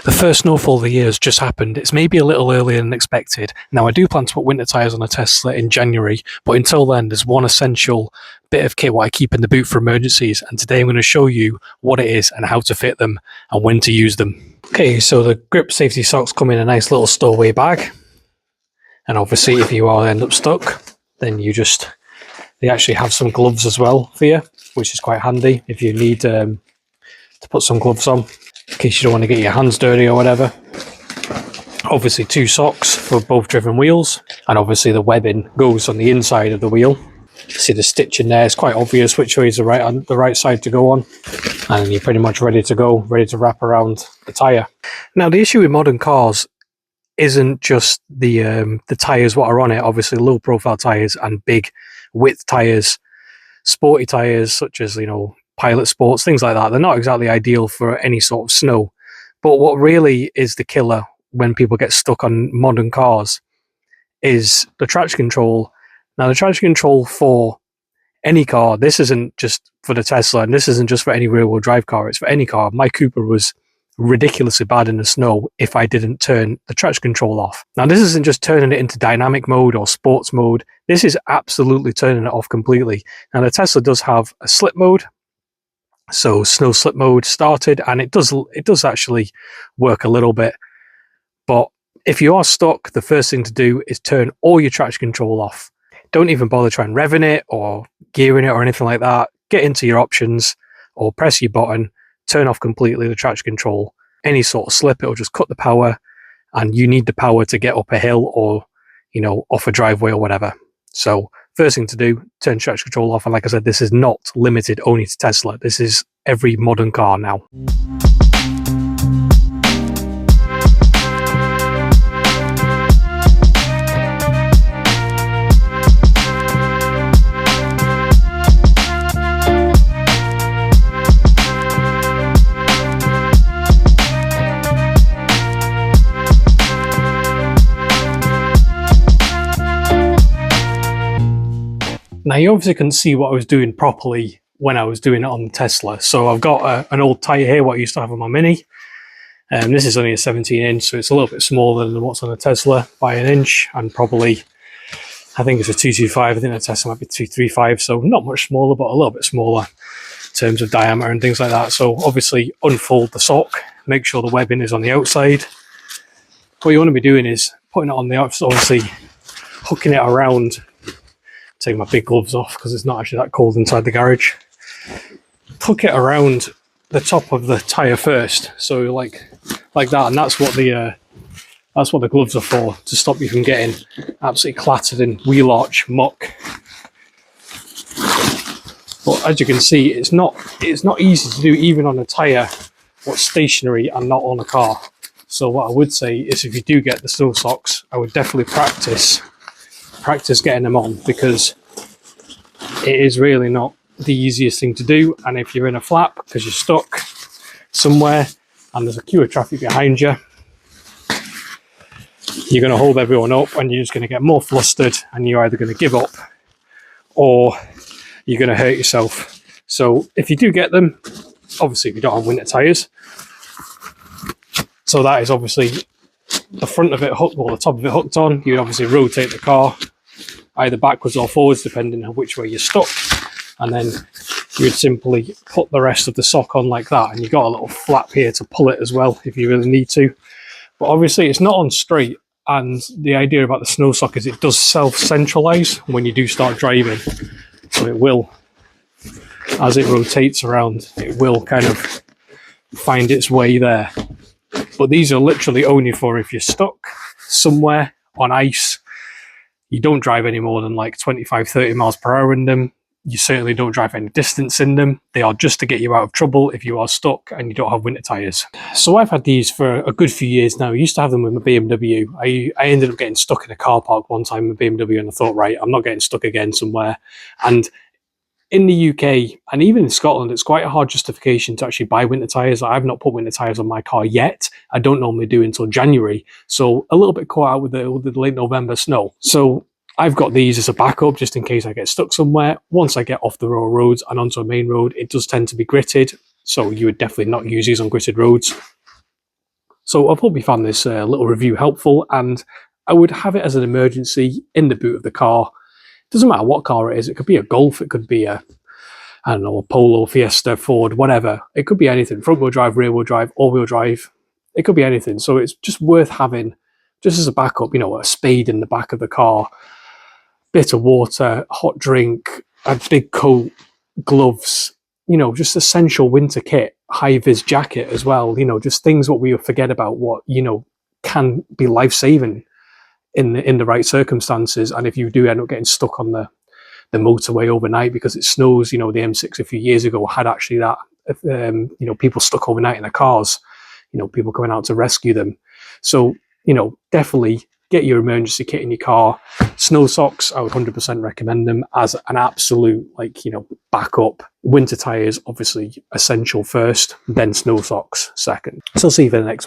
The first snowfall of the year has just happened. It's maybe a little earlier than expected. Now, I do plan to put winter tyres on a Tesla in January, but until then, there's one essential bit of kit what I keep in the boot for emergencies, and today I'm going to show you what it is and how to fit them and when to use them. Okay, so the grip safety socks come in a nice little stowaway bag, and obviously if you are end up stuck, then they actually have some gloves as well for you, which is quite handy if you need to put some gloves on in case you don't want to get your hands dirty or whatever. Obviously 2 socks for both driven wheels, and obviously the webbing goes on the inside of the wheel. See the stitch in there, it's quite obvious which way is the right side to go on, and you're pretty much ready to go, ready to wrap around the tyre. Now the issue with modern cars isn't just the tyres what are on it. Obviously low profile tyres and big width tyres, sporty tyres such as Pilot Sports, things like that, they're not exactly ideal for any sort of snow. But what really is the killer when people get stuck on modern cars is the traction control. Now, the traction control for any car, this isn't just for the Tesla, and this isn't just for any rear-wheel drive car, it's for any car. My Cooper was ridiculously bad in the snow if I didn't turn the traction control off. Now, this isn't just turning it into dynamic mode or sports mode. This is absolutely turning it off completely. Now, the Tesla does have a slip mode. So snow slip mode started, and it does actually work a little bit. But if you are stuck, the first thing to do is turn all your traction control off. Don't even bother trying revving it or gearing it or anything like that. Get into your options or press your button, turn off completely the traction control. Any sort of slip, it'll just cut the power, and you need the power to get up a hill or off a driveway or whatever. So first thing to do, turn traction control off. And like I said, this is not limited only to Tesla. This is every modern car now. Now, you obviously couldn't see what I was doing properly when I was doing it on the Tesla. So I've got an old tyre here, what I used to have on my Mini. This is only a 17-inch, so it's a little bit smaller than what's on a Tesla by an inch, and probably, I think it's a 225. I think the Tesla might be 235, so not much smaller, but a little bit smaller in terms of diameter and things like that. So obviously unfold the sock, make sure the webbing is on the outside. What you want to be doing is putting it on the outside, obviously hooking it around. Take my big gloves off because it's not actually that cold inside the garage. Hook it around the top of the tyre first, so like that, and that's what the gloves are for, to stop you from getting absolutely clattered in wheel arch muck. But as you can see, it's not easy to do even on a tyre what's stationary and not on a car. So what I would say is, if you do get the snow socks, I would definitely practice getting them on, because it is really not the easiest thing to do. And if you're in a flap because you're stuck somewhere and there's a queue of traffic behind you, you're going to hold everyone up, and you're just going to get more flustered, and you're either going to give up or you're going to hurt yourself. So if you do get them, obviously if you don't have winter tyres, so that is obviously the front of it hooked, or the top of it hooked on, you would obviously rotate the car either backwards or forwards depending on which way you're stuck, and then you would simply put the rest of the sock on like that, and you've got a little flap here to pull it as well if you really need to. But obviously it's not on straight, and the idea about the snow sock is it does self-centralize when you do start driving, so it will, as it rotates around, it will kind of find its way there. But these are literally only for if you're stuck somewhere on ice. You don't drive any more than like 25-30 miles per hour in them. You certainly don't drive any distance in them. They are just to get you out of trouble if you are stuck and you don't have winter tyres. So I've had these for a good few years now. I used to have them with my BMW. I ended up getting stuck in a car park one time with BMW, and I thought, right, I'm not getting stuck again somewhere. And in the UK and even in Scotland, it's quite a hard justification to actually buy winter tyres. I've not put winter tyres on my car yet. I don't normally do until January. So a little bit caught out with the late November snow. So I've got these as a backup just in case I get stuck somewhere. Once I get off the rural roads and onto a main road, it does tend to be gritted. So you would definitely not use these on gritted roads. So I hope you found this little review helpful, and I would have it as an emergency in the boot of the car. Doesn't matter what car it is. It could be a Golf, it could be a, I don't know, a Polo, Fiesta, Ford, whatever. It could be anything. Front wheel drive, rear wheel drive, all wheel drive. It could be anything. So it's just worth having, just as a backup, you know, a spade in the back of the car, bit of water, hot drink, a big coat, gloves, you know, just essential winter kit, high vis jacket as well, you know, just things what we forget about, what, you know, can be life saving in the right circumstances. And if you do end up getting stuck on the motorway overnight because it snows, you know, the M6 a few years ago had actually that, you know, people stuck overnight in their cars, you know, people coming out to rescue them. So, you know, definitely get your emergency kit in your car. Snow socks, I would 100% recommend them as an absolute, like, you know, backup. Winter tires, obviously essential first, then snow socks second. So I'll see you for the next one.